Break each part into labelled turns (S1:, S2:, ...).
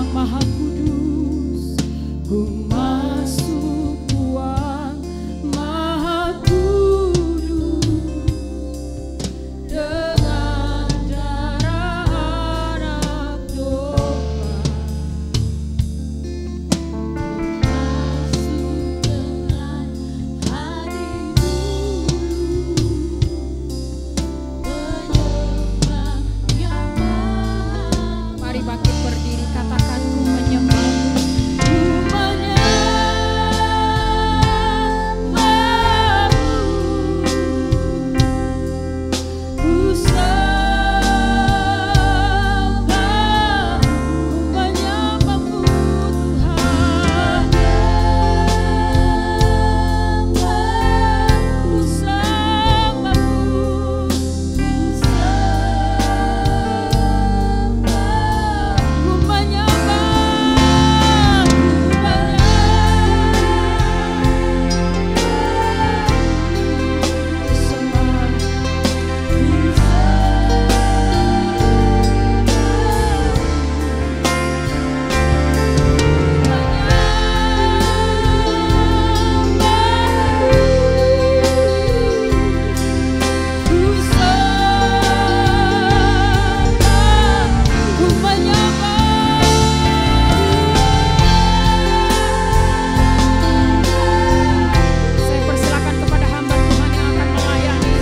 S1: yang maha kudus, ku masuk ruang maha kudus dengan darah anak domba. Masuk dengan hati dulu, menyembah yang maha. Mari bangkit berdiri, katakan ku menyembahmu. Ku menyembahmu, ku sembah, ku menyembahmu Tuhan. Ku sembahmu, ku menyembah, saya persilakan kepada hamba Tuhan yang akan melayani.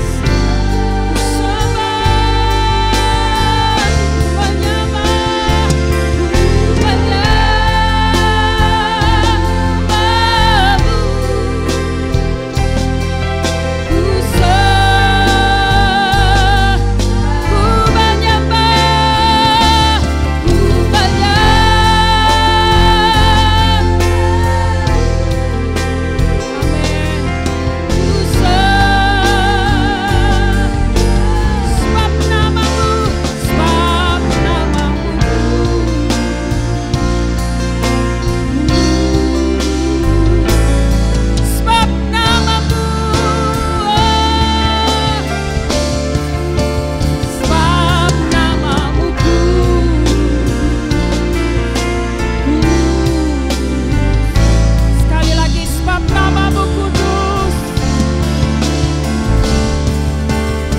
S1: Sekali lagi, sebab namamu kudus,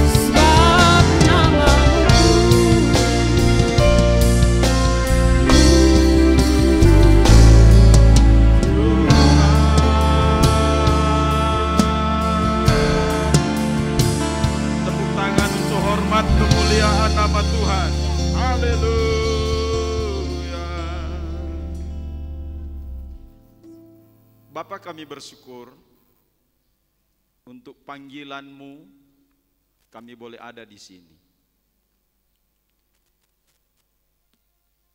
S1: sebab namamu
S2: Tepuk tangan untuk hormat kemuliaan nama Tuhan. Haleluya. Bapa, kami bersyukur untuk panggilan-Mu, kami boleh ada di sini.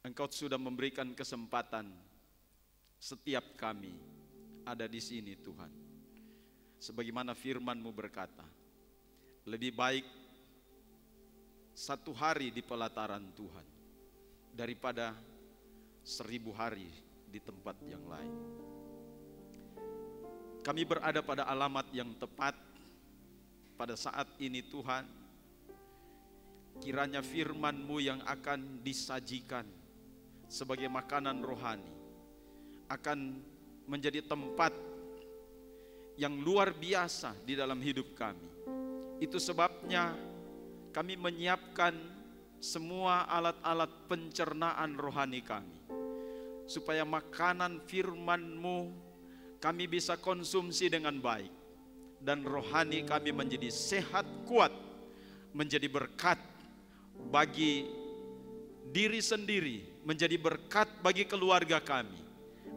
S2: Engkau sudah memberikan kesempatan setiap kami ada di sini, Tuhan. Sebagaimana firman-Mu berkata, lebih baik satu hari di pelataran Tuhan daripada 1000 hari di tempat yang lain. Kami berada pada alamat yang tepat pada saat ini, Tuhan. Kiranya firman-Mu yang akan disajikan sebagai makanan rohani akan menjadi tempat yang luar biasa di dalam hidup kami. Itu sebabnya kami menyiapkan semua alat-alat pencernaan rohani kami, supaya makanan firman-Mu kami bisa konsumsi dengan baik, dan rohani kami menjadi sehat, kuat, menjadi berkat bagi diri sendiri, menjadi berkat bagi keluarga kami,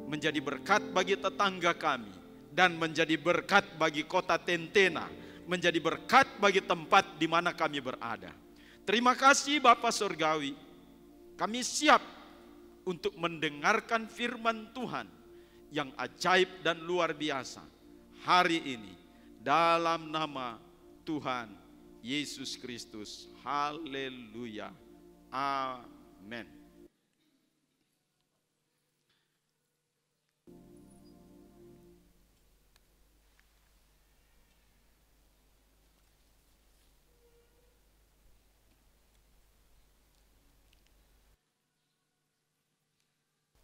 S2: menjadi berkat bagi tetangga kami, dan menjadi berkat bagi kota Tentena, menjadi berkat bagi tempat di mana kami berada. Terima kasih Bapa Surgawi, kami siap untuk mendengarkan firman Tuhan yang ajaib dan luar biasa hari ini, dalam nama Tuhan Yesus Kristus. Haleluya. Amin.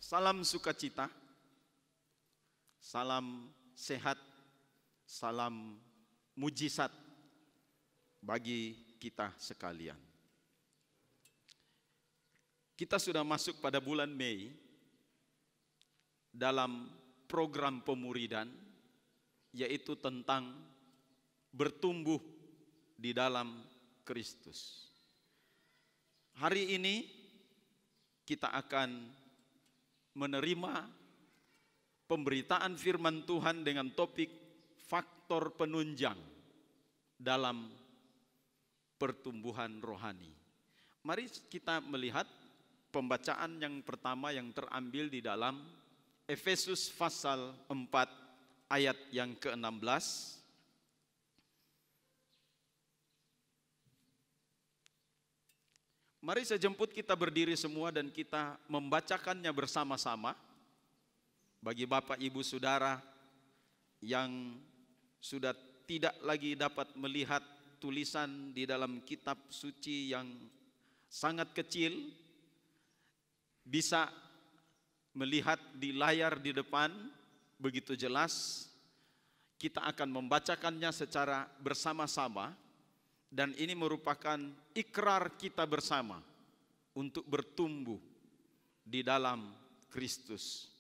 S2: Salam sukacita, salam sehat, salam mujizat bagi kita sekalian. Kita sudah masuk pada bulan Mei dalam program pemuridan, yaitu tentang bertumbuh di dalam Kristus. Hari ini kita akan menerima pemberitaan firman Tuhan dengan topik faktor penunjang dalam pertumbuhan rohani. Mari kita melihat pembacaan yang pertama yang terambil di dalam Efesus pasal 4 ayat yang ke-16. Mari saya jemput kita berdiri semua dan kita membacakannya bersama-sama. Bagi Bapak Ibu Saudara yang sudah tidak lagi dapat melihat tulisan di dalam kitab suci yang sangat kecil, bisa melihat di layar di depan begitu jelas. Kita akan membacakannya secara bersama-sama. Dan ini merupakan ikrar kita bersama untuk bertumbuh di dalam Kristus.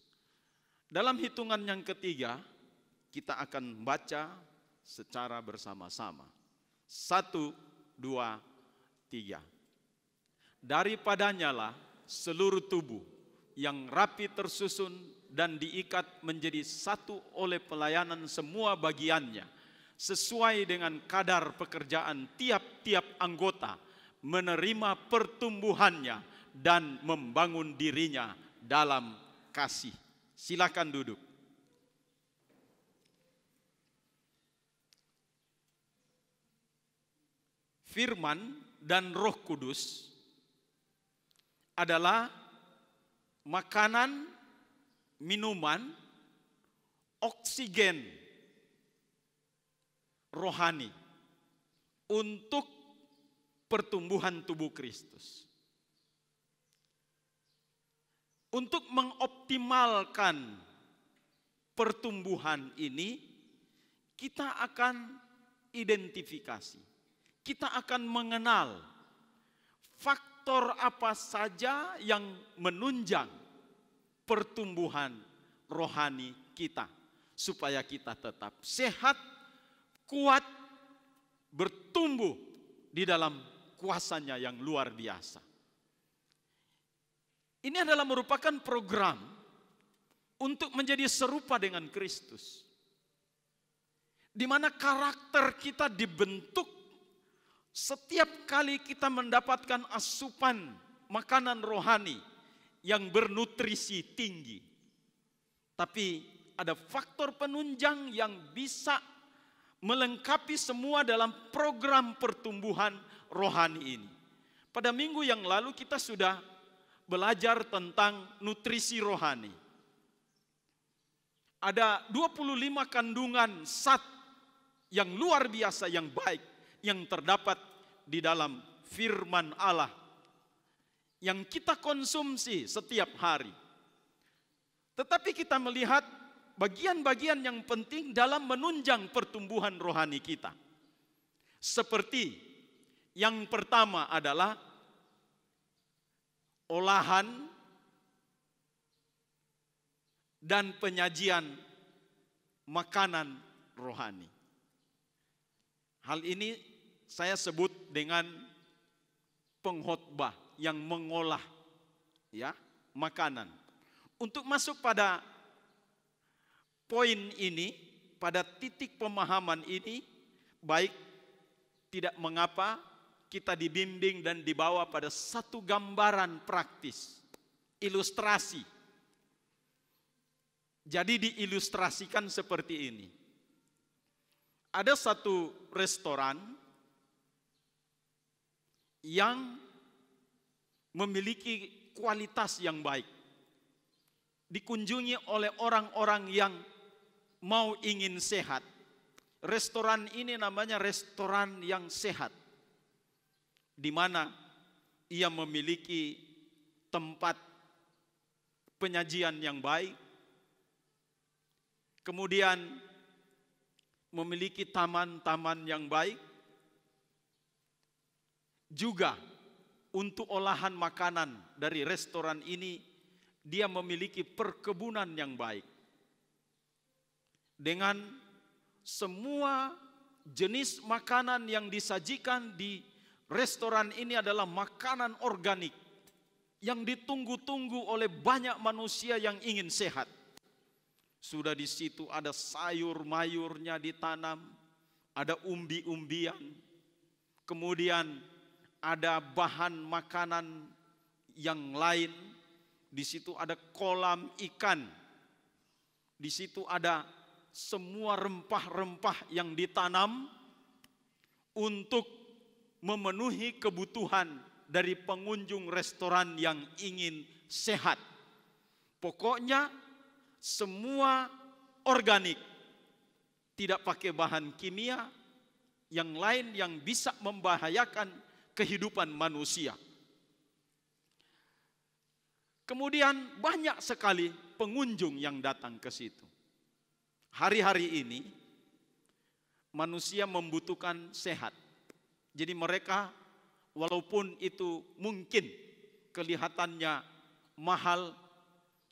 S2: Dalam hitungan yang ketiga, kita akan baca secara bersama-sama. 1, 2, 3. Daripadanya lah seluruh tubuh yang rapi tersusun dan diikat menjadi satu oleh pelayanan semua bagiannya, sesuai dengan kadar pekerjaan tiap-tiap anggota, menerima pertumbuhannya dan membangun dirinya dalam kasih. Silakan duduk. Firman dan Roh Kudus adalah makanan, minuman, oksigen rohani untuk pertumbuhan tubuh Kristus. Untuk mengoptimalkan pertumbuhan ini, kita akan identifikasi, kita akan mengenal faktor apa saja yang menunjang pertumbuhan rohani kita, supaya kita tetap sehat, kuat, bertumbuh di dalam kuasanya yang luar biasa. Ini adalah merupakan program untuk menjadi serupa dengan Kristus, di mana karakter kita dibentuk setiap kali kita mendapatkan asupan makanan rohani yang bernutrisi tinggi. Tapi ada faktor penunjang yang bisa melengkapi semua dalam program pertumbuhan rohani ini. Pada minggu yang lalu kita sudah belajar tentang nutrisi rohani. Ada 25 kandungan zat yang luar biasa, yang baik, yang terdapat di dalam firman Allah, yang kita konsumsi setiap hari. Tetapi kita melihat bagian-bagian yang penting dalam menunjang pertumbuhan rohani kita. Seperti yang pertama adalah olahan dan penyajian makanan rohani. Hal ini saya sebut dengan pengkhotbah yang mengolah makanan. Untuk masuk pada poin ini, pada titik pemahaman ini, baik tidak mengapa kita dibimbing dan dibawa pada satu gambaran praktis, ilustrasi. Jadi diilustrasikan seperti ini. Ada satu restoran yang memiliki kualitas yang baik, dikunjungi oleh orang-orang yang mau ingin sehat. Restoran ini namanya restoran yang sehat, di mana ia memiliki tempat penyajian yang baik, kemudian memiliki taman-taman yang baik, juga untuk olahan makanan dari restoran ini dia memiliki perkebunan yang baik. Dengan semua jenis makanan yang disajikan di restoran ini adalah makanan organik yang ditunggu-tunggu oleh banyak manusia yang ingin sehat. Sudah di situ ada sayur-mayurnya ditanam, ada umbi-umbian, kemudian ada bahan makanan yang lain. Di situ ada kolam ikan, di situ ada semua rempah-rempah yang ditanam untuk memenuhi kebutuhan dari pengunjung restoran yang ingin sehat. Pokoknya semua organik, tidak pakai bahan kimia yang lain yang bisa membahayakan kehidupan manusia. Kemudian banyak sekali pengunjung yang datang ke situ. Hari-hari ini manusia membutuhkan sehat. Jadi mereka walaupun itu mungkin kelihatannya mahal,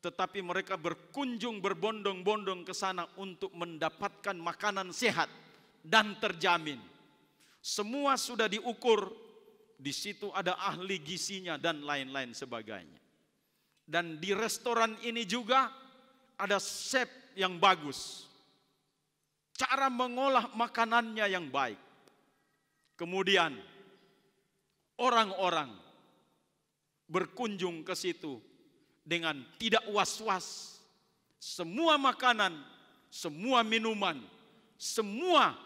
S2: tetapi mereka berkunjung berbondong-bondong ke sana untuk mendapatkan makanan sehat dan terjamin. Semua sudah diukur, di situ ada ahli gizinya dan lain-lain sebagainya. Dan di restoran ini juga ada chef yang bagus. Cara mengolah makanannya yang baik. Kemudian orang-orang berkunjung ke situ dengan tidak was-was. Semua makanan, semua minuman, semua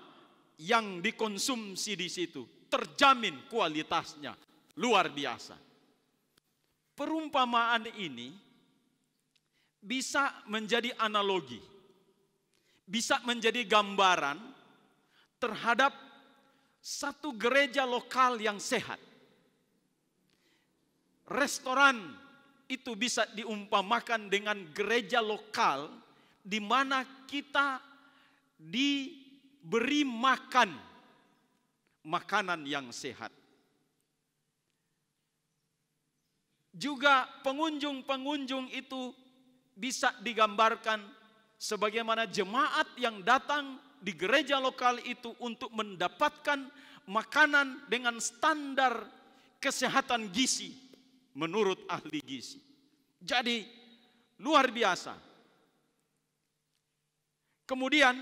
S2: yang dikonsumsi di situ terjamin kualitasnya luar biasa. Perumpamaan ini bisa menjadi analogi, bisa menjadi gambaran terhadap satu gereja lokal yang sehat. Restoran itu bisa diumpamakan dengan gereja lokal di mana kita diberi makan makanan yang sehat. Juga pengunjung-pengunjung itu bisa digambarkan sebagaimana jemaat yang datang di gereja lokal itu untuk mendapatkan makanan dengan standar kesehatan gizi menurut ahli gizi. Jadi luar biasa. Kemudian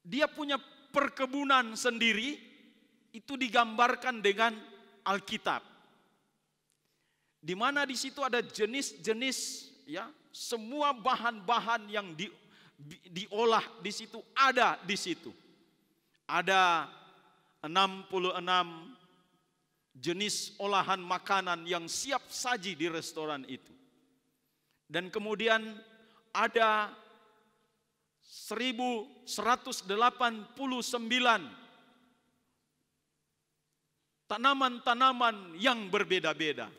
S2: dia punya perkebunan sendiri, itu digambarkan dengan Alkitab. Di mana di situ ada jenis-jenis, ya, semua bahan-bahan yang diolah di situ ada di situ. Ada 66 jenis olahan makanan yang siap saji di restoran itu. Dan kemudian ada 1189 tanaman-tanaman yang berbeda-beda.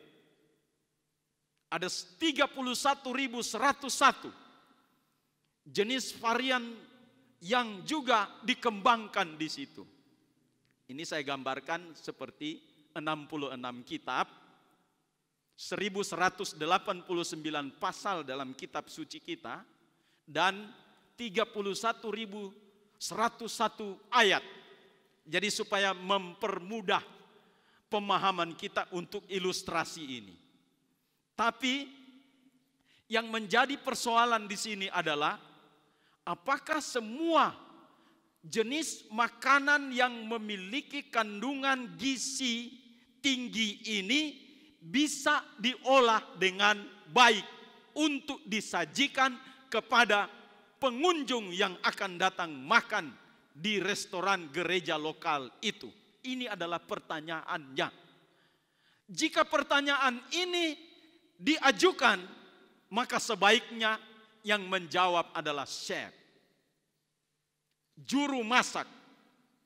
S2: Ada 31.101 jenis varian yang juga dikembangkan di situ. Ini saya gambarkan seperti 66 kitab, 1189 pasal dalam kitab suci kita, dan 31.101 ayat. Jadi supaya mempermudah pemahaman kita untuk ilustrasi ini. Tapi yang menjadi persoalan di sini adalah apakah semua jenis makanan yang memiliki kandungan gizi tinggi ini bisa diolah dengan baik untuk disajikan kepada pengunjung yang akan datang makan di restoran gereja lokal itu? Ini adalah pertanyaannya. Jika pertanyaan ini diajukan, maka sebaiknya yang menjawab adalah chef, juru masak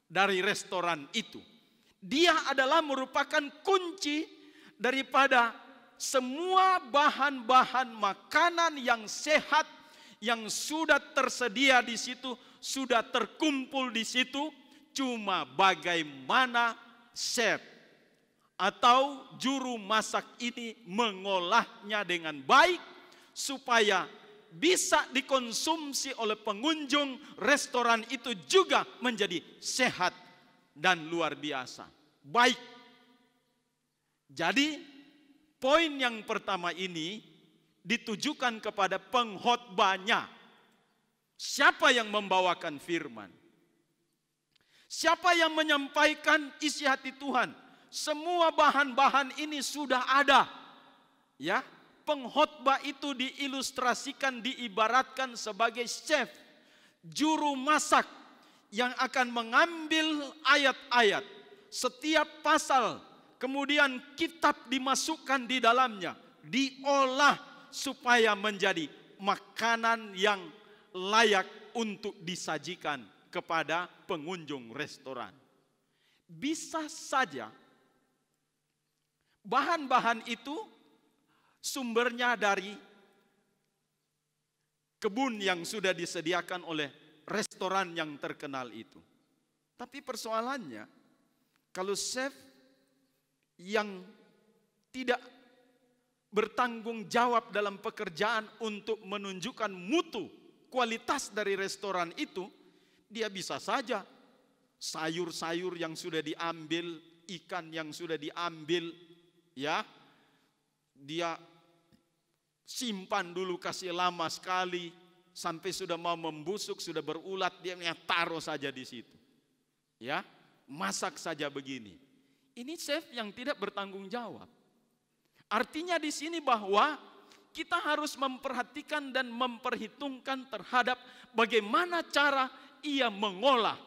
S2: dari restoran itu. Dia adalah merupakan kunci daripada semua bahan-bahan makanan yang sehat yang sudah tersedia di situ, sudah terkumpul di situ, cuma bagaimana chef atau juru masak ini mengolahnya dengan baik supaya bisa dikonsumsi oleh pengunjung restoran itu juga menjadi sehat dan luar biasa. Baik. Jadi poin yang pertama ini ditujukan kepada pengkhotbahnya. Siapa yang membawakan firman? Siapa yang menyampaikan isi hati Tuhan? Semua bahan-bahan ini sudah ada. Ya, pengkhotbah itu diilustrasikan, diibaratkan sebagai chef, juru masak yang akan mengambil ayat-ayat, setiap pasal, kemudian kitab dimasukkan di dalamnya, diolah supaya menjadi makanan yang layak untuk disajikan kepada pengunjung restoran. Bisa saja bahan-bahan itu sumbernya dari kebun yang sudah disediakan oleh restoran yang terkenal itu. Tapi persoalannya, kalau chef yang tidak bertanggung jawab dalam pekerjaan untuk menunjukkan mutu kualitas dari restoran itu, dia bisa saja sayur-sayur yang sudah diambil, ikan yang sudah diambil, ya, dia simpan dulu, kasih lama sekali sampai sudah mau membusuk, sudah berulat, dia taruh saja di situ, ya, masak saja begini. Ini chef yang tidak bertanggung jawab. Artinya di sini bahwa kita harus memperhatikan dan memperhitungkan terhadap bagaimana cara ia mengolah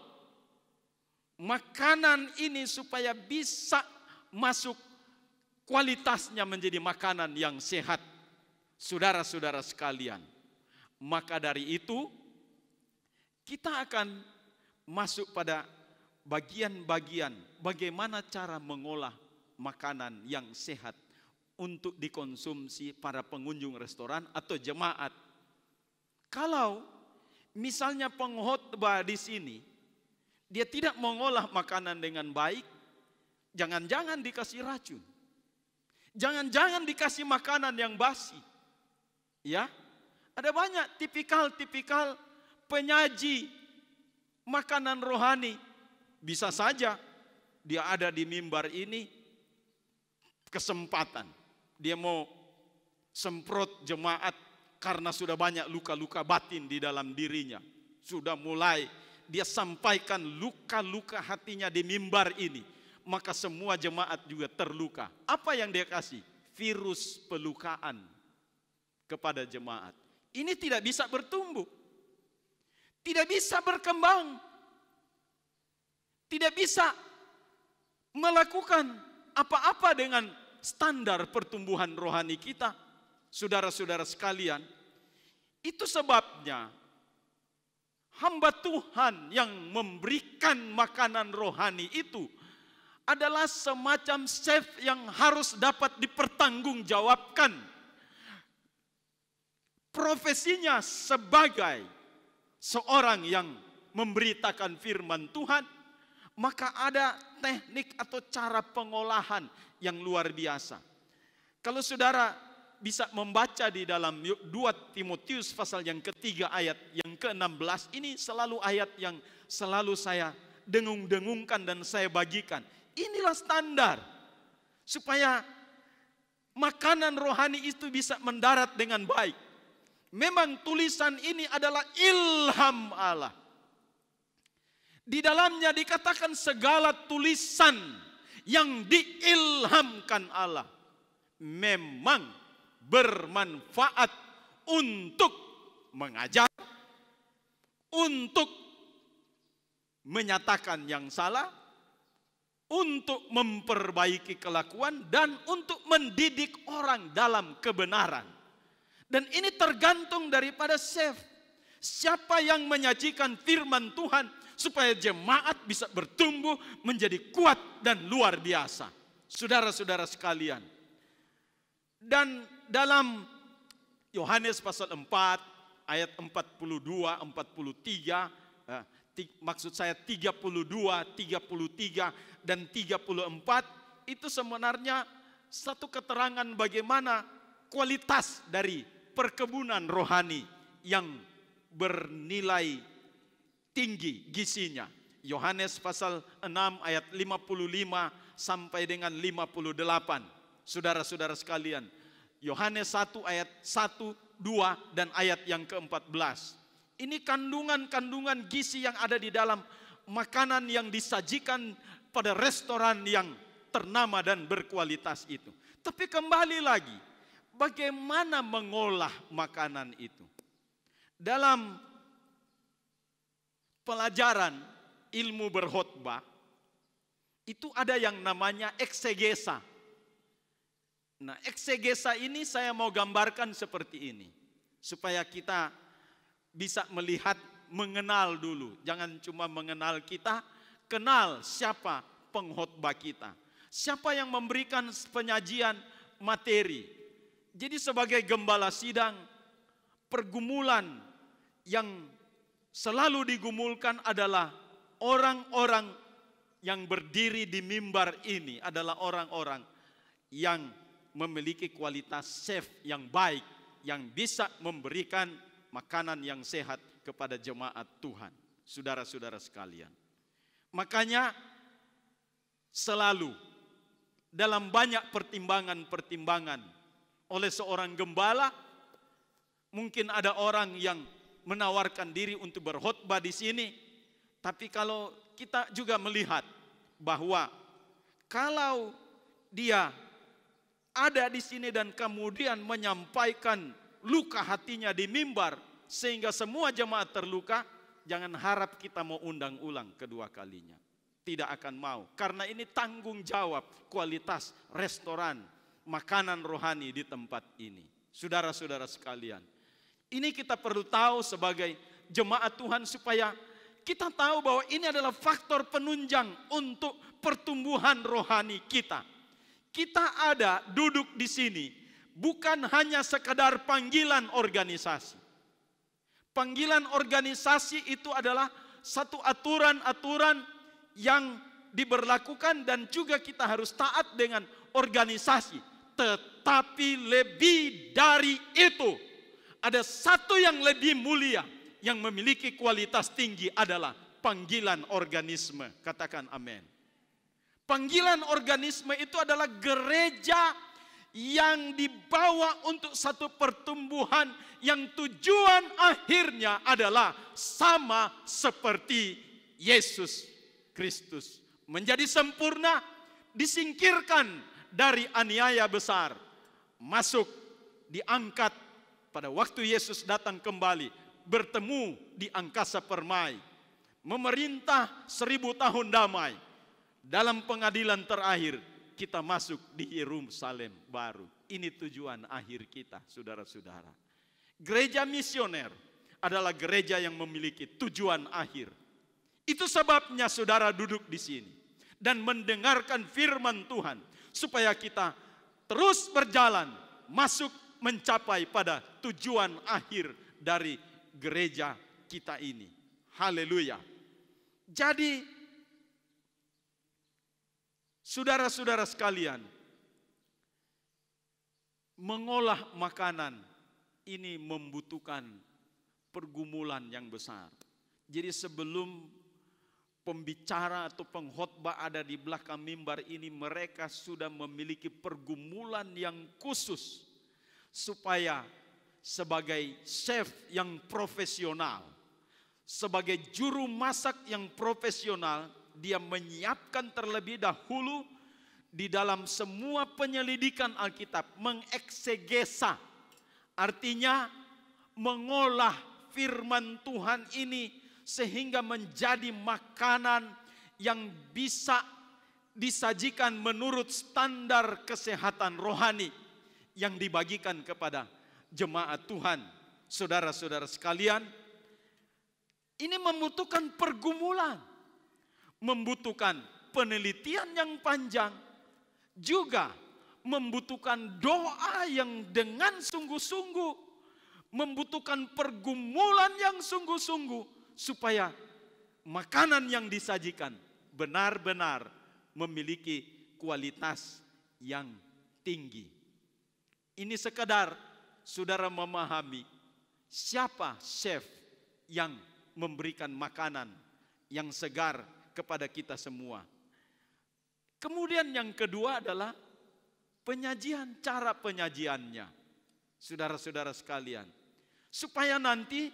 S2: makanan ini supaya bisa masuk kualitasnya menjadi makanan yang sehat. Saudara-saudara sekalian, maka dari itu kita akan masuk pada bagian-bagian bagaimana cara mengolah makanan yang sehat untuk dikonsumsi para pengunjung restoran atau jemaat. Kalau misalnya pengkhotbah di sini dia tidak mengolah makanan dengan baik, jangan-jangan dikasih racun. Jangan-jangan dikasih makanan yang basi. Ya, ada banyak tipikal penyaji makanan rohani. Bisa saja dia ada di mimbar ini, kesempatan dia mau semprot jemaat karena sudah banyak luka-luka batin di dalam dirinya. Sudah mulai dia sampaikan luka-luka hatinya di mimbar ini, maka semua jemaat juga terluka. Apa yang dia kasih? Virus pelukaan kepada jemaat. Ini tidak bisa bertumbuh, tidak bisa berkembang, tidak bisa melakukan apa-apa dengan standar pertumbuhan rohani kita. Saudara-saudara sekalian, itu sebabnya hamba Tuhan yang memberikan makanan rohani itu adalah semacam chef yang harus dapat dipertanggungjawabkan. Profesinya sebagai seorang yang memberitakan firman Tuhan, maka ada teknik atau cara pengolahan yang luar biasa. Kalau saudara bisa membaca di dalam 2 Timotius pasal yang ketiga ayat yang ke-16, ini selalu ayat yang selalu saya dengung-dengungkan dan saya bagikan. Inilah standar supaya makanan rohani itu bisa mendarat dengan baik. Memang tulisan ini adalah ilham Allah. Di dalamnya dikatakan segala tulisan yang diilhamkan Allah memang bermanfaat untuk mengajar, untuk menyatakan yang salah, untuk memperbaiki kelakuan, dan untuk mendidik orang dalam kebenaran. Dan ini tergantung daripada chef. Siapa yang menyajikan firman Tuhan supaya jemaat bisa bertumbuh menjadi kuat dan luar biasa. Saudara-saudara sekalian, Dan dalam Yohanes pasal 4 ayat 42, 43, maksud saya 32, 33 dan 34 itu sebenarnya satu keterangan bagaimana kualitas dari perkebunan rohani yang bernilai tinggi gizinya. Yohanes pasal 6 ayat 55 sampai dengan 58. Saudara-saudara sekalian, Yohanes 1 ayat 1, 2 dan ayat yang ke-14. Ini kandungan-kandungan gizi yang ada di dalam makanan yang disajikan pada restoran yang ternama dan berkualitas itu. Tapi kembali lagi, bagaimana mengolah makanan itu? Dalam pelajaran ilmu berkhotbah, itu ada yang namanya eksegesa. Nah, eksegesa ini saya mau gambarkan seperti ini. Supaya kita bisa melihat, mengenal dulu. Jangan cuma mengenal kita, kenal siapa pengkhotbah kita. Siapa yang memberikan penyajian materi. Jadi sebagai gembala sidang, pergumulan yang selalu digumulkan adalah orang-orang yang berdiri di mimbar ini adalah orang-orang yang memiliki kualitas chef yang baik, yang bisa memberikan makanan yang sehat kepada jemaat Tuhan. Saudara-saudara sekalian. Makanya selalu dalam banyak pertimbangan-pertimbangan oleh seorang gembala, mungkin ada orang yang menawarkan diri untuk berkhotbah di sini, tapi kalau kita juga melihat bahwa kalau dia ada di sini dan kemudian menyampaikan luka hatinya di mimbar sehingga semua jemaat terluka, jangan harap kita mau undang ulang kedua kalinya. Tidak akan mau, karena ini tanggung jawab kualitas restoran makanan rohani di tempat ini. Saudara-saudara sekalian, ini kita perlu tahu sebagai jemaat Tuhan supaya kita tahu bahwa ini adalah faktor penunjang untuk pertumbuhan rohani kita. Kita ada duduk di sini bukan hanya sekadar panggilan organisasi. Panggilan organisasi itu adalah satu aturan-aturan yang diberlakukan dan juga kita harus taat dengan organisasi. Tetapi lebih dari itu, ada satu yang lebih mulia yang memiliki kualitas tinggi adalah panggilan organisme. Katakan amin. Panggilan organisme itu adalah gereja yang dibawa untuk satu pertumbuhan yang tujuan akhirnya adalah sama seperti Yesus Kristus. Menjadi sempurna, disingkirkan dari aniaya besar, masuk, diangkat pada waktu Yesus datang kembali, bertemu di angkasa permai, memerintah 1000 tahun damai. Dalam pengadilan terakhir, kita masuk di Yerusalem baru. Ini tujuan akhir kita, saudara-saudara. Gereja misioner adalah gereja yang memiliki tujuan akhir. Itu sebabnya saudara duduk di sini dan mendengarkan firman Tuhan supaya kita terus berjalan masuk mencapai pada tujuan akhir dari gereja kita ini. Haleluya. Jadi saudara-saudara sekalian, mengolah makanan ini membutuhkan pergumulan yang besar. Jadi sebelum pembicara atau pengkhotbah ada di belakang mimbar ini, mereka sudah memiliki pergumulan yang khusus supaya sebagai chef yang profesional, sebagai juru masak yang profesional, dia menyiapkan terlebih dahulu di dalam semua penyelidikan Alkitab, mengeksegesa, artinya mengolah firman Tuhan ini sehingga menjadi makanan yang bisa disajikan menurut standar kesehatan rohani yang dibagikan kepada jemaat Tuhan. Saudara-saudara sekalian, ini membutuhkan pergumulan, membutuhkan penelitian yang panjang, juga membutuhkan doa yang dengan sungguh-sungguh, membutuhkan pergumulan yang sungguh-sungguh, supaya makanan yang disajikan benar-benar memiliki kualitas yang tinggi. Ini sekedar saudara memahami siapa chef yang memberikan makanan yang segar kepada kita semua. Kemudian yang kedua adalah penyajian, cara penyajiannya. Saudara-saudara sekalian, supaya nanti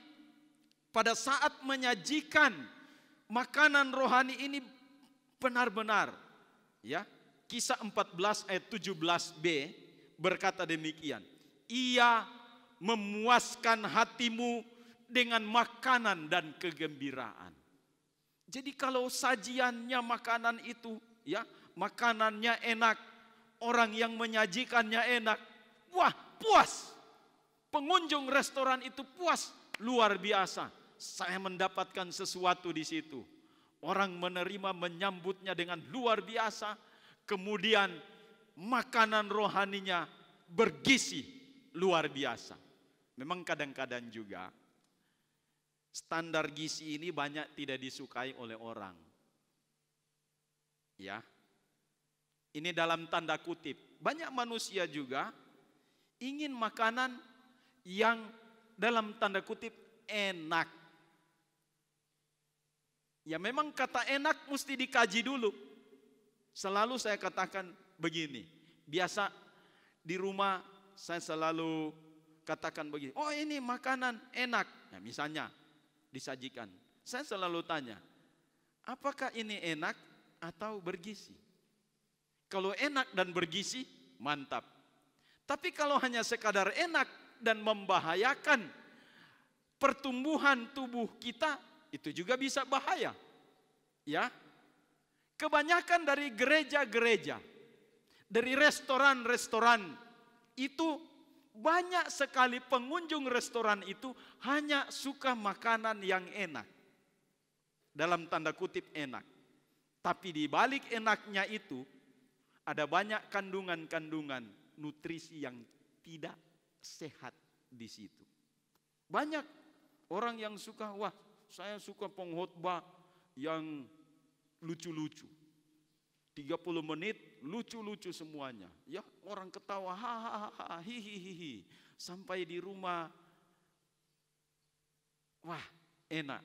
S2: pada saat menyajikan makanan rohani ini benar-benar, ya. Kisah 14 ayat 17b berkata demikian. Ia memuaskan hatimu dengan makanan dan kegembiraan. Jadi kalau sajiannya makanan itu, ya, makanannya enak, orang yang menyajikannya enak, wah, puas. Pengunjung restoran itu puas, luar biasa. Saya mendapatkan sesuatu di situ. Orang menerima, menyambutnya dengan luar biasa. Kemudian makanan rohaninya bergizi luar biasa. Memang kadang-kadang juga standar gizi ini banyak tidak disukai oleh orang. Ya. Ini dalam tanda kutip. Banyak manusia juga ingin makanan yang dalam tanda kutip enak. Ya memang kata enak mesti dikaji dulu. Selalu saya katakan begini. Biasa di rumah saya selalu katakan begini. Oh ini makanan enak. Ya, misalnya disajikan. Saya selalu tanya. Apakah ini enak atau bergizi? Kalau enak dan bergizi, mantap. Tapi kalau hanya sekadar enak dan membahayakan pertumbuhan tubuh kita, itu juga bisa bahaya. Ya. Kebanyakan dari gereja-gereja, dari restoran-restoran itu banyak sekali pengunjung restoran itu hanya suka makanan yang enak. Dalam tanda kutip enak. Tapi di balik enaknya itu ada banyak kandungan-kandungan nutrisi yang tidak sehat di situ. Banyak orang yang suka, wah saya suka pengkhotbah yang lucu-lucu. 30 menit lucu-lucu semuanya. Ya orang ketawa hahaha hihihi. Sampai di rumah, wah enak.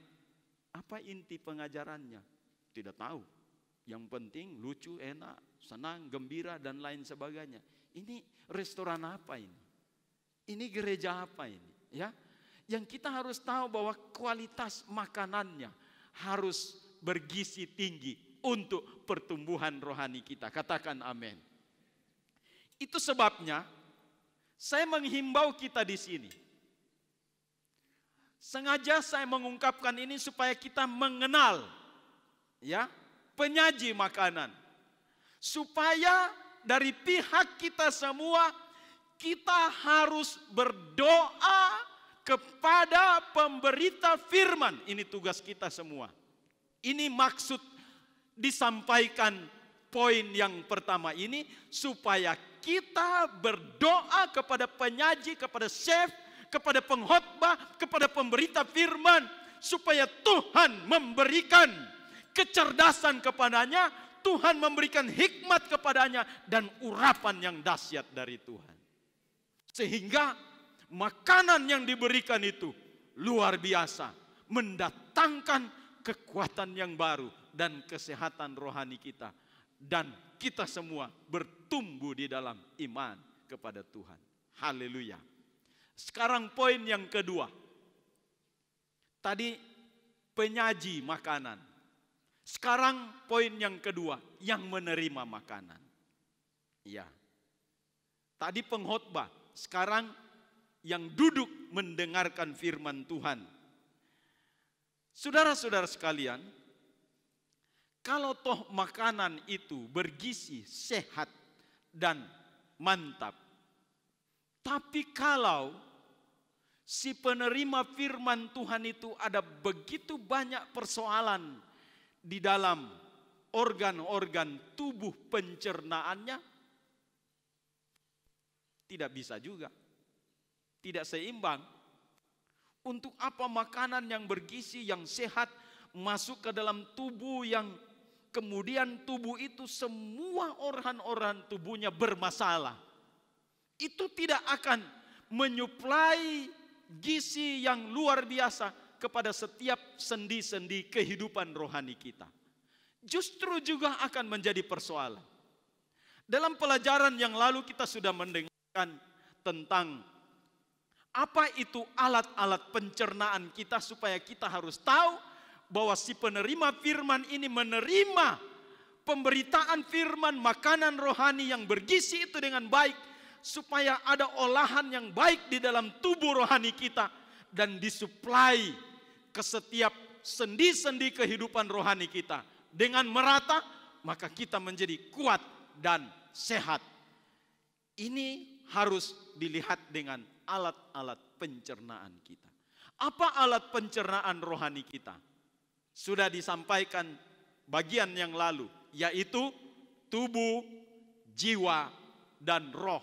S2: Apa inti pengajarannya? Tidak tahu. Yang penting lucu, enak, senang, gembira dan lain sebagainya. Ini restoran apa ini? Ini gereja apa ini? Ya, yang kita harus tahu bahwa kualitas makanannya harus bergizi tinggi untuk pertumbuhan rohani kita. Katakan amin. Itu sebabnya saya menghimbau kita di sini. Sengaja saya mengungkapkan ini supaya kita mengenal, ya, penyaji makanan. Supaya dari pihak kita semua, kita harus berdoa kepada pemberita firman. Ini tugas kita semua. Ini maksud disampaikan poin yang pertama ini, supaya kita berdoa kepada penyaji, kepada chef, kepada pengkhotbah, kepada pemberita firman, supaya Tuhan memberikan kecerdasan kepadanya, Tuhan memberikan hikmat kepadanya, dan urapan yang dahsyat dari Tuhan. Sehingga makanan yang diberikan itu luar biasa, mendatangkan kekuatan yang baru dan kesehatan rohani kita. Dan kita semua bertumbuh di dalam iman kepada Tuhan. Haleluya. Sekarang poin yang kedua. Tadi penyaji makanan. Sekarang poin yang kedua, yang menerima makanan. Ya. Tadi pengkhotbah, sekarang yang duduk mendengarkan firman Tuhan. Saudara-saudara sekalian, kalau toh makanan itu bergizi, sehat, dan mantap. Tapi kalau si penerima firman Tuhan itu ada begitu banyak persoalan di dalam organ-organ tubuh pencernaannya, Tidak bisa juga. Tidak seimbang. Untuk apa makanan yang bergizi, yang sehat masuk ke dalam tubuh yang kemudian tubuh itu semua organ-organ tubuhnya bermasalah. Itu tidak akan menyuplai gizi yang luar biasa kepada setiap sendi-sendi kehidupan rohani kita. Justru juga akan menjadi persoalan. Dalam pelajaran yang lalu kita sudah mendengarkan tentang apa itu alat-alat pencernaan kita, supaya kita harus tahu bahwa si penerima firman ini menerima pemberitaan firman, makanan rohani yang bergizi itu dengan baik, supaya ada olahan yang baik di dalam tubuh rohani kita dan disuplai ke setiap sendi-sendi kehidupan rohani kita dengan merata, maka kita menjadi kuat dan sehat. Ini harus dilihat dengan alat-alat pencernaan kita. Apa alat pencernaan rohani kita? Sudah disampaikan bagian yang lalu, yaitu tubuh, jiwa, dan roh.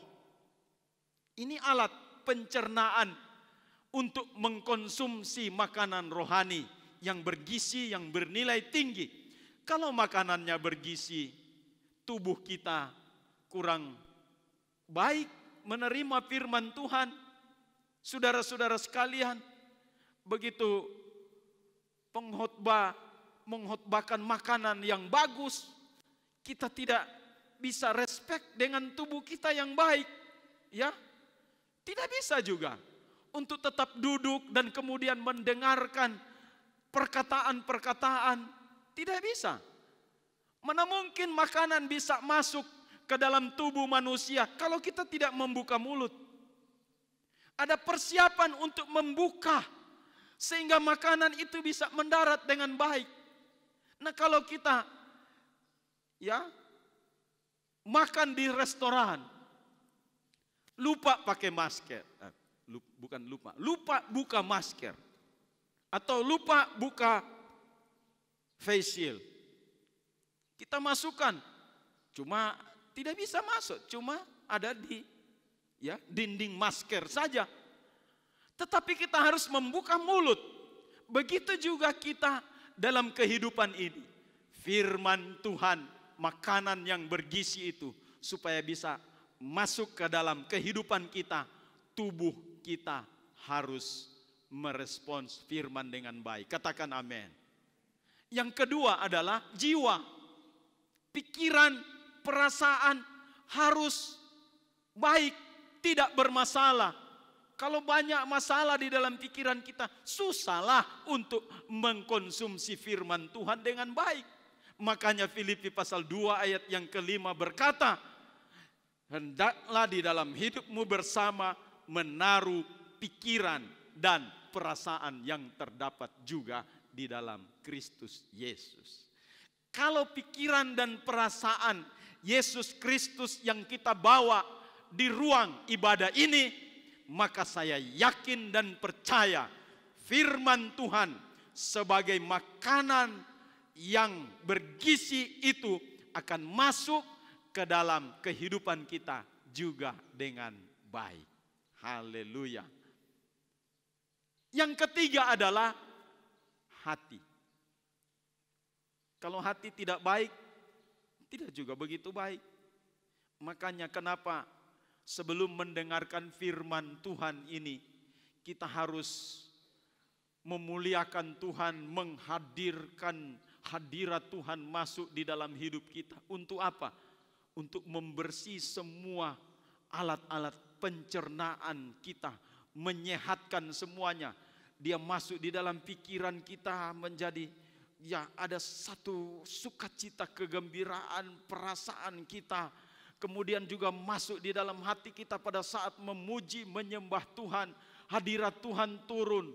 S2: Ini alat pencernaan untuk mengkonsumsi makanan rohani yang bergizi, yang bernilai tinggi. Kalau makanannya bergizi, tubuh kita kurang baik menerima firman Tuhan. Saudara-saudara sekalian, begitu pengkhotbah mengkhotbahkan makanan yang bagus, kita tidak bisa respect dengan tubuh kita yang baik, ya. Tidak bisa juga untuk tetap duduk dan kemudian mendengarkan perkataan-perkataan, tidak bisa. Mana mungkin makanan bisa masuk ke dalam tubuh manusia kalau kita tidak membuka mulut. Ada persiapan untuk membuka sehingga makanan itu bisa mendarat dengan baik. Nah, kalau kita makan di restoran, lupa pakai masker, lupa buka masker, atau lupa buka face shield, kita masukkan, cuma tidak bisa masuk, cuma ada di dinding masker saja. Tetapi kita harus membuka mulut. Begitu juga kita dalam kehidupan ini. Firman Tuhan, makanan yang bergizi itu, supaya bisa masuk ke dalam kehidupan kita, tubuh kita harus merespons firman dengan baik. Katakan amin. Yang kedua adalah jiwa. Pikiran, perasaan harus baik, tidak bermasalah. Kalau banyak masalah di dalam pikiran kita, susahlah untuk mengkonsumsi firman Tuhan dengan baik. Makanya Filipi pasal 2 ayat yang kelima berkata, hendaklah di dalam hidupmu bersama menaruh pikiran dan perasaan yang terdapat juga di dalam Kristus Yesus. Kalau pikiran dan perasaan Yesus Kristus yang kita bawa di ruang ibadah ini, maka saya yakin dan percaya firman Tuhan sebagai makanan yang bergizi itu akan masuk ke dalam kehidupan kita juga dengan baik. Haleluya. Yang ketiga adalah hati. Kalau hati tidak baik, tidak juga begitu baik. Makanya kenapa sebelum mendengarkan firman Tuhan ini, kita harus memuliakan Tuhan, menghadirkan hadirat Tuhan masuk di dalam hidup kita. Untuk apa? Untuk membersih semua alat-alat pencernaan kita, menyehatkan semuanya. Dia masuk di dalam pikiran kita menjadi ada satu sukacita, kegembiraan, perasaan kita. Kemudian juga masuk di dalam hati kita pada saat memuji, menyembah Tuhan. Hadirat Tuhan turun.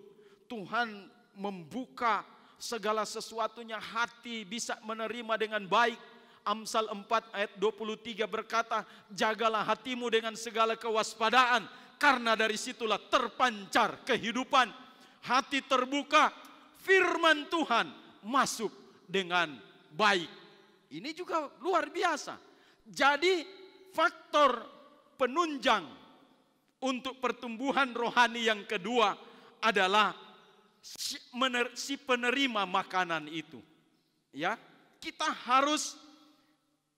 S2: Tuhan membuka segala sesuatunya, hati bisa menerima dengan baik. Amsal 4 ayat 23 berkata, jagalah hatimu dengan segala kewaspadaan, karena dari situlah terpancar kehidupan. Hati terbuka, firman Tuhan masuk dengan baik. Ini juga luar biasa. Jadi faktor penunjang untuk pertumbuhan rohani yang kedua adalah si penerima makanan itu. Ya, kita harus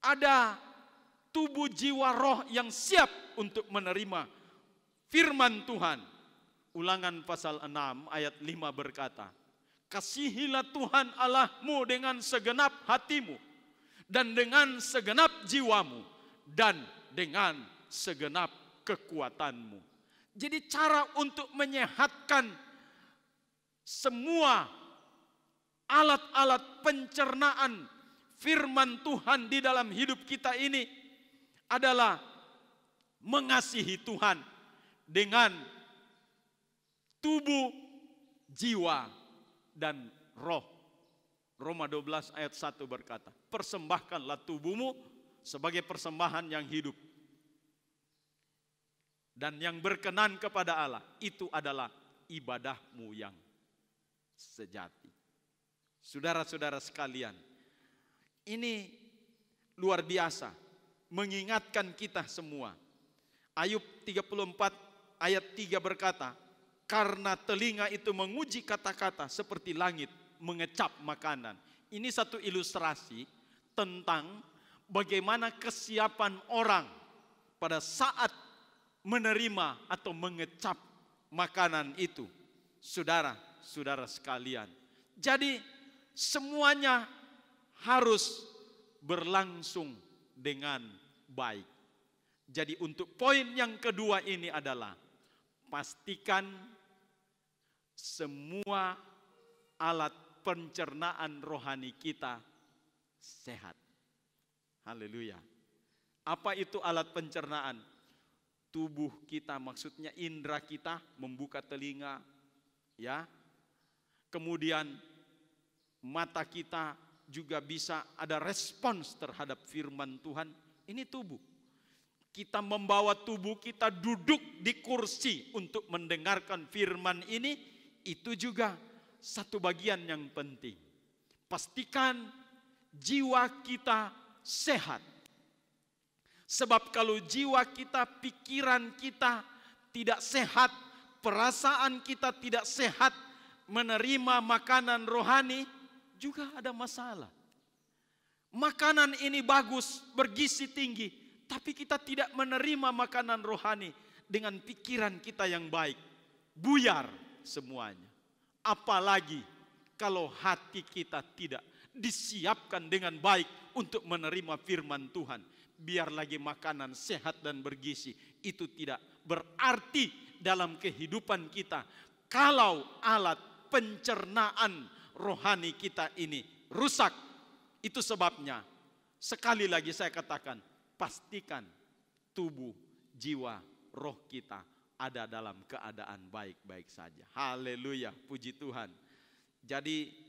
S2: ada tubuh jiwa roh yang siap untuk menerima firman Tuhan. Ulangan pasal 6 ayat 5 berkata, kasihilah Tuhan Allahmu dengan segenap hatimu, dan dengan segenap jiwamu, dan dengan segenap kekuatanmu. Jadi cara untuk menyehatkan semua alat-alat pencernaan firman Tuhan di dalam hidup kita ini adalah mengasihi Tuhan dengan tubuh, jiwa, dan roh. Roma 12 ayat 1 berkata, persembahkanlah tubuhmu sebagai persembahan yang hidup dan yang berkenan kepada Allah. Itu adalah ibadahmu yang sejati. Saudara-saudara sekalian, ini luar biasa mengingatkan kita semua. Ayub 34 ayat 3 berkata, karena telinga itu menguji kata-kata seperti langit mengecap makanan. Ini satu ilustrasi tentang bagaimana kesiapan orang pada saat menerima atau mengecap makanan itu. Saudara-saudara sekalian, jadi semuanya harus berlangsung dengan baik. Jadi untuk poin yang kedua ini adalah pastikan semua alat pencernaan rohani kita sehat. Haleluya. Apa itu alat pencernaan? Tubuh kita, maksudnya indera kita, membuka telinga, ya. Kemudian mata kita juga bisa ada respons terhadap firman Tuhan. Ini tubuh. Kita membawa tubuh kita duduk di kursi untuk mendengarkan firman ini, itu juga satu bagian yang penting. Pastikan jiwa kita sehat. Sebab kalau jiwa kita, pikiran kita tidak sehat, perasaan kita tidak sehat, menerima makanan rohani juga ada masalah. Makanan ini bagus, bergizi tinggi, tapi kita tidak menerima makanan rohani dengan pikiran kita yang baik, buyar semuanya. Apalagi kalau hati kita tidak disiapkan dengan baik untuk menerima firman Tuhan. Biar lagi makanan sehat dan bergizi, itu tidak berarti dalam kehidupan kita kalau alat pencernaan rohani kita ini rusak. Itu sebabnya sekali lagi saya katakan, pastikan tubuh, jiwa, roh kita ada dalam keadaan baik-baik saja. Haleluya, puji Tuhan. Jadi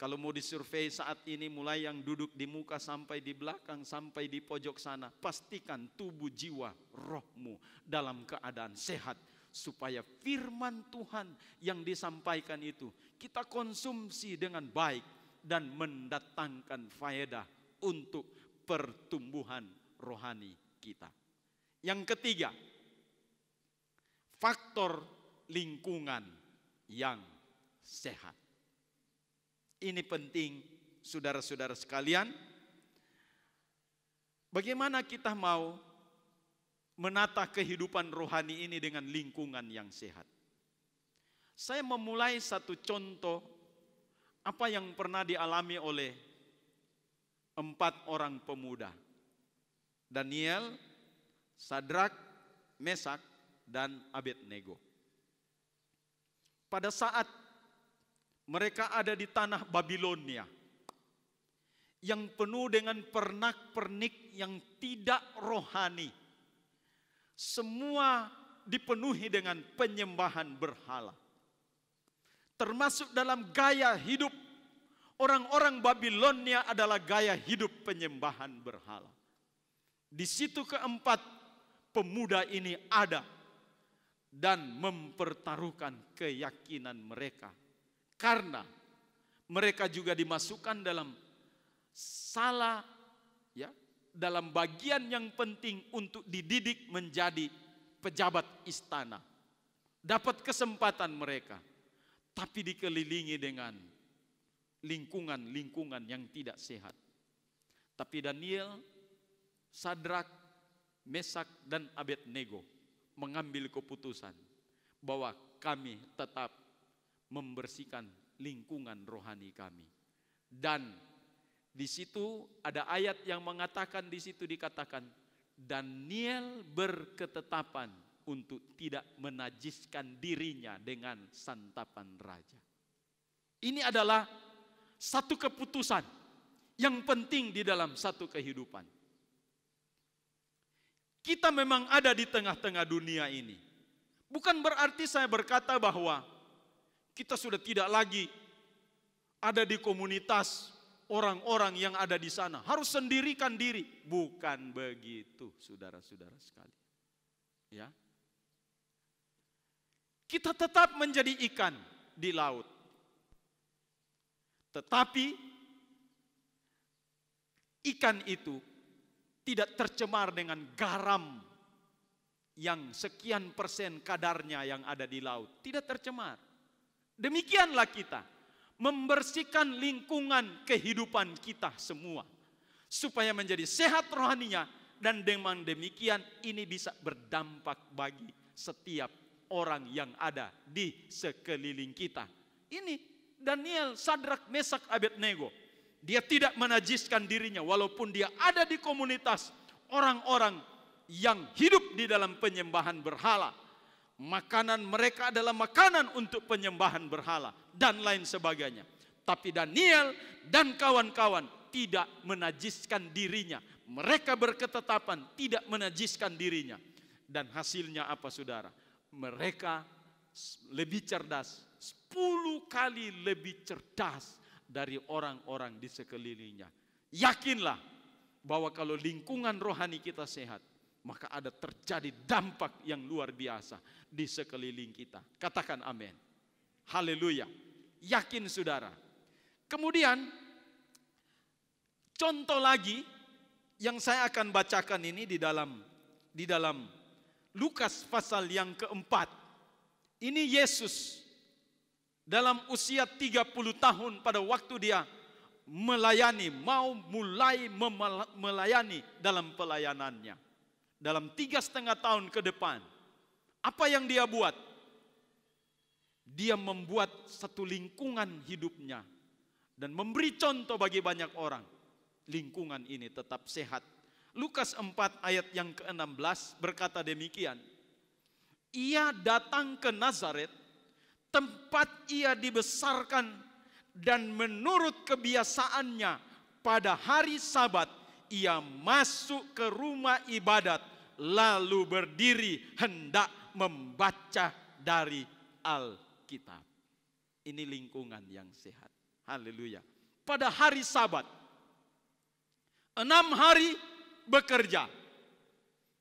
S2: kalau mau disurvei saat ini, mulai yang duduk di muka sampai di belakang, sampai di pojok sana, pastikan tubuh, jiwa, rohmu dalam keadaan sehat. Supaya firman Tuhan yang disampaikan itu kita konsumsi dengan baik dan mendatangkan faedah untuk pertumbuhan rohani kita. Yang ketiga, faktor lingkungan yang sehat. Ini penting, saudara-saudara sekalian. Bagaimana kita mau menata kehidupan rohani ini dengan lingkungan yang sehat? Saya memulai satu contoh apa yang pernah dialami oleh 4 orang pemuda. Daniel, Sadrak, Mesak, dan Abednego. Pada saat mereka ada di tanah Babilonia yang penuh dengan pernak-pernik yang tidak rohani. Semua dipenuhi dengan penyembahan berhala. Termasuk dalam gaya hidup orang-orang Babilonia adalah gaya hidup penyembahan berhala. Di situ keempat pemuda ini ada dan mempertaruhkan keyakinan mereka. Karena mereka juga dimasukkan dalam dalam bagian yang penting untuk dididik menjadi pejabat istana. Dapat kesempatan mereka, tapi dikelilingi dengan lingkungan-lingkungan yang tidak sehat. Tapi Daniel, Sadrak, Mesak, dan Abednego mengambil keputusan bahwa kami tetap membersihkan lingkungan rohani kami. Dan di situ ada ayat yang mengatakan, di situ dikatakan Daniel berketetapan untuk tidak menajiskan dirinya dengan santapan raja. Ini adalah satu keputusan yang penting di dalam satu kehidupan. Kita memang ada di tengah-tengah dunia ini. Bukan berarti saya berkata bahwa kita sudah tidak lagi ada di komunitas orang-orang yang ada di sana. Harus sendirikan diri. Bukan begitu, saudara-saudara sekali. Ya. Kita tetap menjadi ikan di laut. Tetapi ikan itu tidak tercemar dengan garam yang sekian persen kadarnya yang ada di laut. Tidak tercemar. Demikianlah kita membersihkan lingkungan kehidupan kita semua, supaya menjadi sehat rohaninya, dan dengan demikian ini bisa berdampak bagi setiap orang yang ada di sekeliling kita. Ini Daniel, Sadrak, Mesak, Abednego. Dia tidak menajiskan dirinya walaupun dia ada di komunitas orang-orang yang hidup di dalam penyembahan berhala. Makanan mereka adalah makanan untuk penyembahan berhala dan lain sebagainya. Tapi Daniel dan kawan-kawan tidak menajiskan dirinya. Mereka berketetapan tidak menajiskan dirinya. Dan hasilnya apa, saudara? Mereka lebih cerdas, 10 kali lebih cerdas dari orang-orang di sekelilingnya. Yakinlah bahwa kalau lingkungan rohani kita sehat, maka ada terjadi dampak yang luar biasa di sekeliling kita. Katakan amin. Haleluya. Yakin, saudara. Kemudian contoh lagi yang saya akan bacakan ini di dalam Lukas pasal yang keempat. Ini Yesus dalam usia 30 tahun pada waktu dia mulai melayani dalam pelayanannya. Dalam 3,5 tahun ke depan, apa yang dia buat? Dia membuat satu lingkungan hidupnya dan memberi contoh bagi banyak orang. Lingkungan ini tetap sehat. Lukas 4 ayat yang ke-16 berkata demikian. Ia datang ke Nazaret, tempat ia dibesarkan, dan menurut kebiasaannya pada hari Sabat ia masuk ke rumah ibadat, lalu berdiri hendak membaca dari Alkitab. Ini lingkungan yang sehat. Haleluya. Pada hari Sabat, 6 hari bekerja,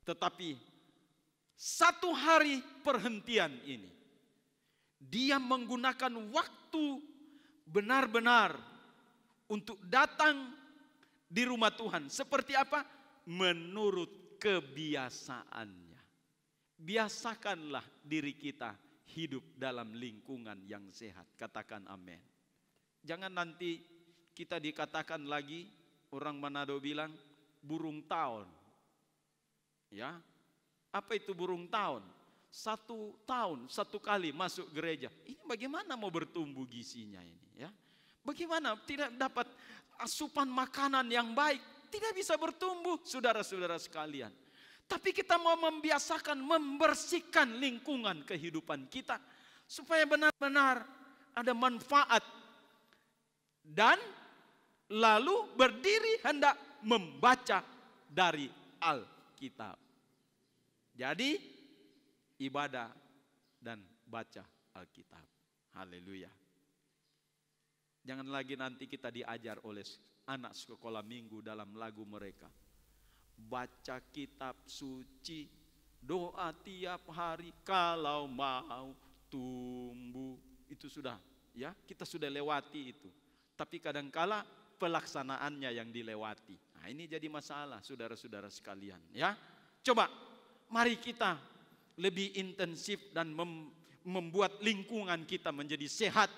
S2: tetapi 1 hari perhentian ini dia menggunakan waktu benar-benar untuk datang di rumah Tuhan. Seperti apa? Menurut kebiasaannya. Biasakanlah diri kita hidup dalam lingkungan yang sehat. Katakan amin. Jangan nanti kita dikatakan lagi, orang Manado bilang burung tahun. Ya, apa itu burung tahun? 1 tahun 1 kali masuk gereja. Ini bagaimana mau bertumbuh gizinya ini, ya? Bagaimana tidak dapat asupan makanan yang baik, tidak bisa bertumbuh, saudara-saudara sekalian. Tapi kita mau membiasakan membersihkan lingkungan kehidupan kita supaya benar-benar ada manfaat, dan lalu berdiri hendak membaca dari Alkitab. Jadi ibadah dan baca Alkitab. Haleluya. Jangan lagi nanti kita diajar oleh anak sekolah minggu dalam lagu mereka. Baca kitab suci, doa tiap hari kalau mau tumbuh. Itu sudah, ya, kita sudah lewati itu. Tapi kadangkala pelaksanaannya yang dilewati. Nah, ini jadi masalah, saudara-saudara sekalian, ya. Coba mari kita lebih intensif dan membuat lingkungan kita menjadi sehat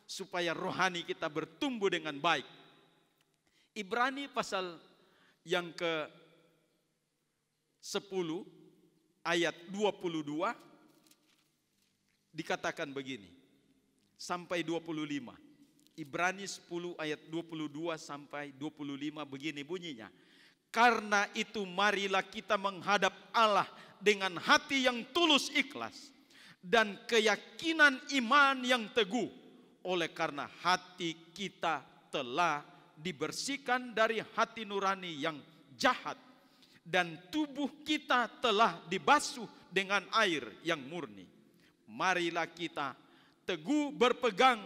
S2: supaya rohani kita bertumbuh dengan baik. Ibrani pasal yang ke-10 ayat 22 dikatakan begini sampai 25. Ibrani 10 ayat 22 sampai 25 begini bunyinya. Karena itu marilah kita menghadap Allah dengan hati yang tulus ikhlas dan keyakinan iman yang teguh, oleh karena hati kita telah dibersihkan dari hati nurani yang jahat dan tubuh kita telah dibasuh dengan air yang murni. Marilah kita teguh berpegang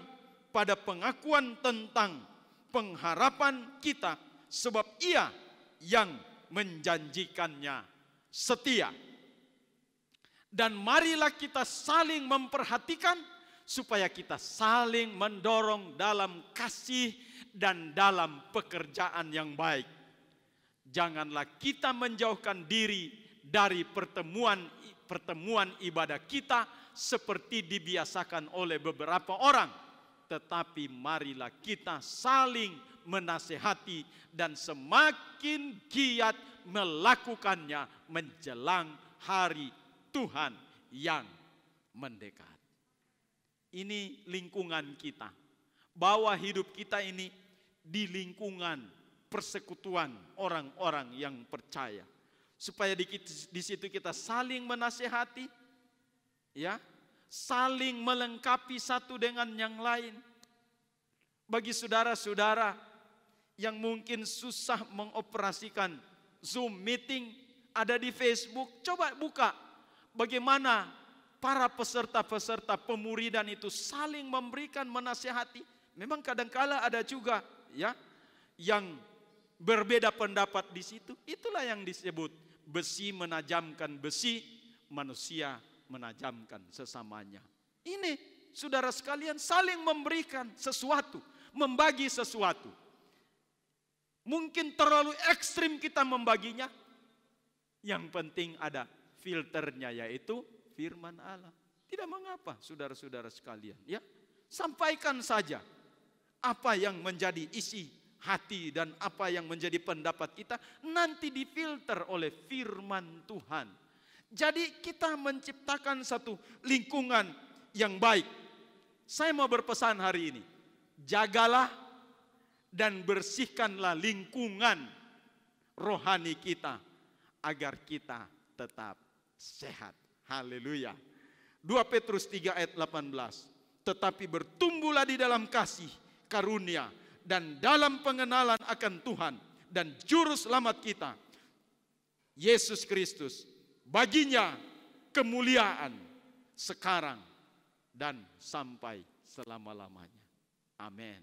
S2: pada pengakuan tentang pengharapan kita, sebab Ia yang menjanjikannya setia. Dan marilah kita saling memperhatikan supaya kita saling mendorong dalam kasih dan dalam pekerjaan yang baik. Janganlah kita menjauhkan diri dari pertemuan ibadah kita seperti dibiasakan oleh beberapa orang, tetapi marilah kita saling menasehati dan semakin giat melakukannya menjelang hari Tuhan yang mendekat. Ini lingkungan kita, bahwa hidup kita ini di lingkungan persekutuan orang-orang yang percaya, supaya di situ kita saling menasehati, ya, saling melengkapi satu dengan yang lain. Bagi saudara-saudara yang mungkin susah mengoperasikan Zoom meeting, ada di Facebook, coba buka bagaimana para peserta-peserta pemuridan itu saling memberikan menasehati. Memang kadangkala ada juga ya yang berbeda pendapat di situ. Itulah yang disebut besi menajamkan besi, manusia menajamkan sesamanya. Ini saudara sekalian saling memberikan sesuatu, membagi sesuatu. Mungkin terlalu ekstrim kita membaginya. Yang penting ada filternya, yaitu firman Allah. Tidak mengapa saudara-saudara sekalian, ya. Sampaikan saja apa yang menjadi isi hati dan apa yang menjadi pendapat kita, nanti difilter oleh firman Tuhan. Jadi kita menciptakan satu lingkungan yang baik. Saya mau berpesan hari ini, jagalah dan bersihkanlah lingkungan rohani kita agar kita tetap sehat. Haleluya. 2 Petrus 3 ayat 18. Tetapi bertumbuhlah di dalam kasih, karunia, dan dalam pengenalan akan Tuhan dan Juru Selamat kita, Yesus Kristus. Baginya kemuliaan sekarang dan sampai selama-lamanya. Amin.